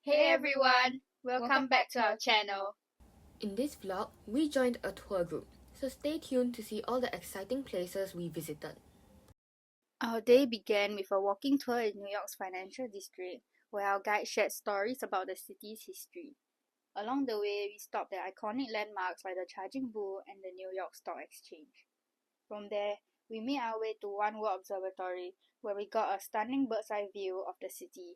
Hey everyone! Welcome back to our channel. In this vlog, we joined a tour group, so stay tuned to see all the exciting places we visited. Our day began with a walking tour in New York's financial district, where our guide shared stories about the city's history. Along the way, we stopped at iconic landmarks like the Charging Bull and the New York Stock Exchange. From there, we made our way to One World Observatory, where we got a stunning bird's-eye view of the city.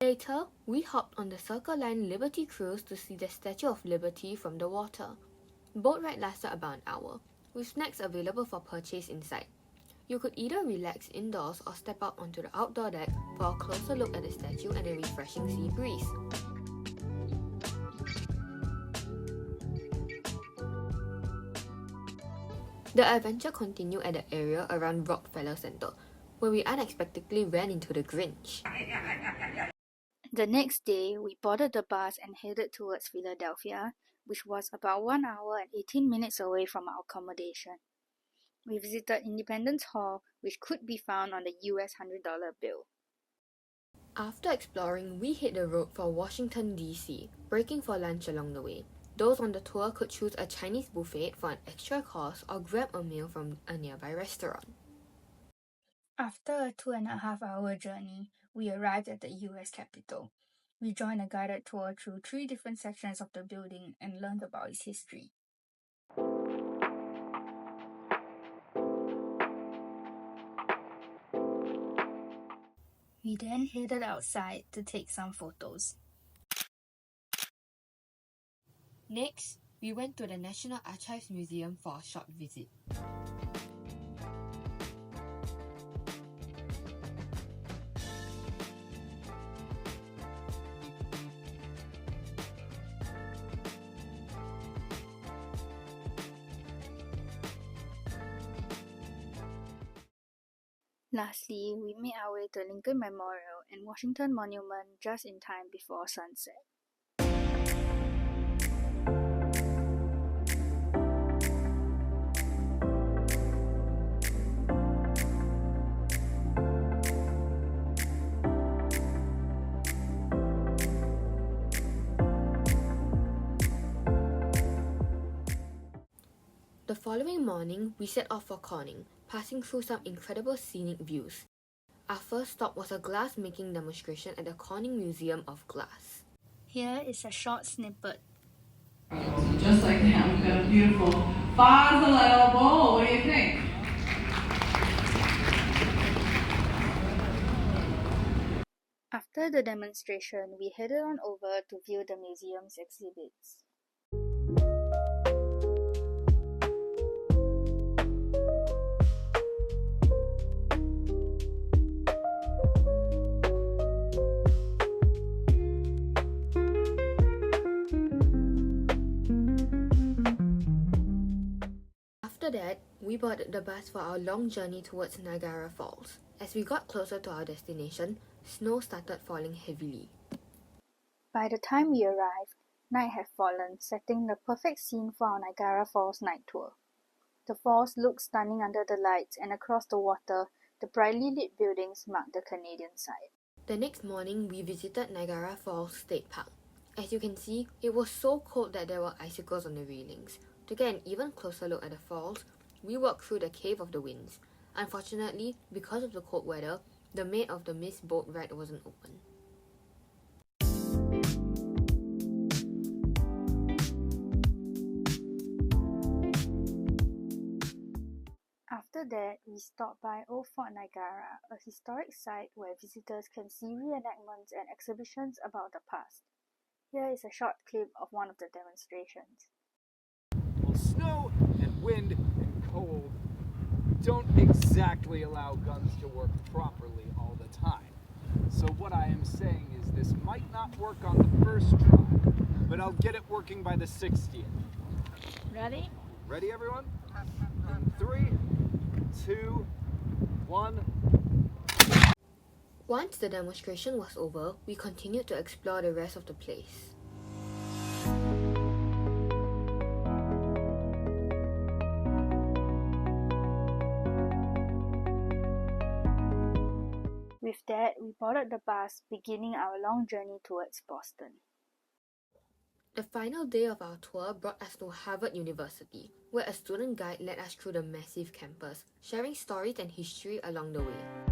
Later, we hopped on the Circle Line Liberty Cruise to see the Statue of Liberty from the water. Boat ride lasted about an hour, with snacks available for purchase inside. You could either relax indoors or step out onto the outdoor deck for a closer look at the statue and a refreshing sea breeze. The adventure continued at the area around Rockefeller Center, where we unexpectedly ran into the Grinch. The next day, we boarded the bus and headed towards Philadelphia, which was about 1 hour and 18 minutes away from our accommodation. We visited Independence Hall, which could be found on the US $100 bill. After exploring, we hit the road for Washington, D.C., breaking for lunch along the way. Those on the tour could choose a Chinese buffet for an extra cost or grab a meal from a nearby restaurant. After a 2.5-hour journey, we arrived at the US Capitol. We joined a guided tour through 3 different sections of the building and learned about its history. We then headed outside to take some photos. Next, we went to the National Archives Museum for a short visit. Lastly, we made our way to Lincoln Memorial and Washington Monument just in time before sunset. The following morning, we set off for Corning, passing through some incredible scenic views. Our first stop was a glass-making demonstration at the Corning Museum of Glass. Here is a short snippet. Just like that, we've got a beautiful vase bowl. What do you think? After the demonstration, we headed on over to view the museum's exhibits. After that, we boarded the bus for our long journey towards Niagara Falls. As we got closer to our destination, snow started falling heavily. By the time we arrived, night had fallen, setting the perfect scene for our Niagara Falls night tour. The falls looked stunning under the lights, and across the water, the brightly lit buildings marked the Canadian side. The next morning, we visited Niagara Falls State Park. As you can see, it was so cold that there were icicles on the railings. To get an even closer look at the falls, we walked through the Cave of the Winds. Unfortunately, because of the cold weather, the Maid of the Mist boat ride wasn't open. After that, we stopped by Old Fort Niagara, a historic site where visitors can see reenactments and exhibitions about the past. Here is a short clip of one of the demonstrations. Well, snow and wind and cold don't exactly allow guns to work properly all the time. So what I am saying is this might not work on the first try, but I'll get it working by the 60th. Ready? Ready, everyone? In 3, 2, 1. Once the demonstration was over, we continued to explore the rest of the place. With that, we boarded the bus, beginning our long journey towards Boston. The final day of our tour brought us to Harvard University, where a student guide led us through the massive campus, sharing stories and history along the way.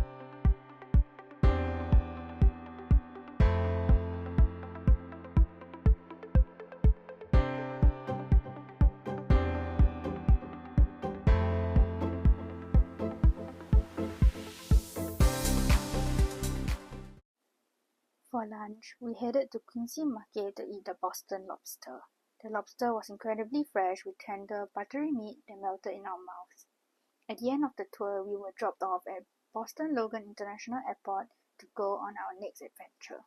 For lunch, we headed to Quincy Market to eat the Boston lobster. The lobster was incredibly fresh with tender, buttery meat that melted in our mouths. At the end of the tour, we were dropped off at Boston Logan International Airport to go on our next adventure.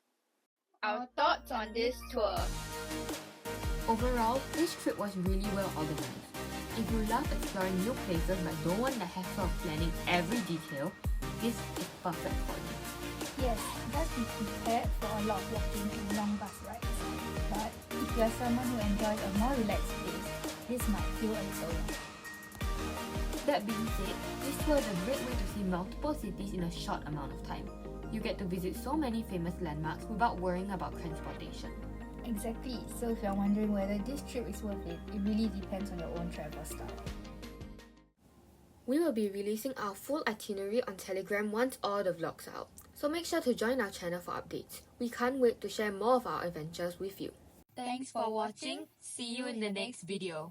Our thoughts on this tour. Overall, this trip was really well organized. If you love exploring new places but don't want the hassle of planning every detail, this is perfect for you. Yes, just be prepared for a lot of walking and long bus rides. But if you are someone who enjoys a more relaxed pace, this might feel a little long. That being said, this tour is a great way to see multiple cities in a short amount of time. You get to visit so many famous landmarks without worrying about transportation. Exactly, so if you're wondering whether this trip is worth it, it really depends on your own travel style. We will be releasing our full itinerary on Telegram once all the vlogs are out, so make sure to join our channel for updates. We can't wait to share more of our adventures with you. Thanks for watching. See you in the next video.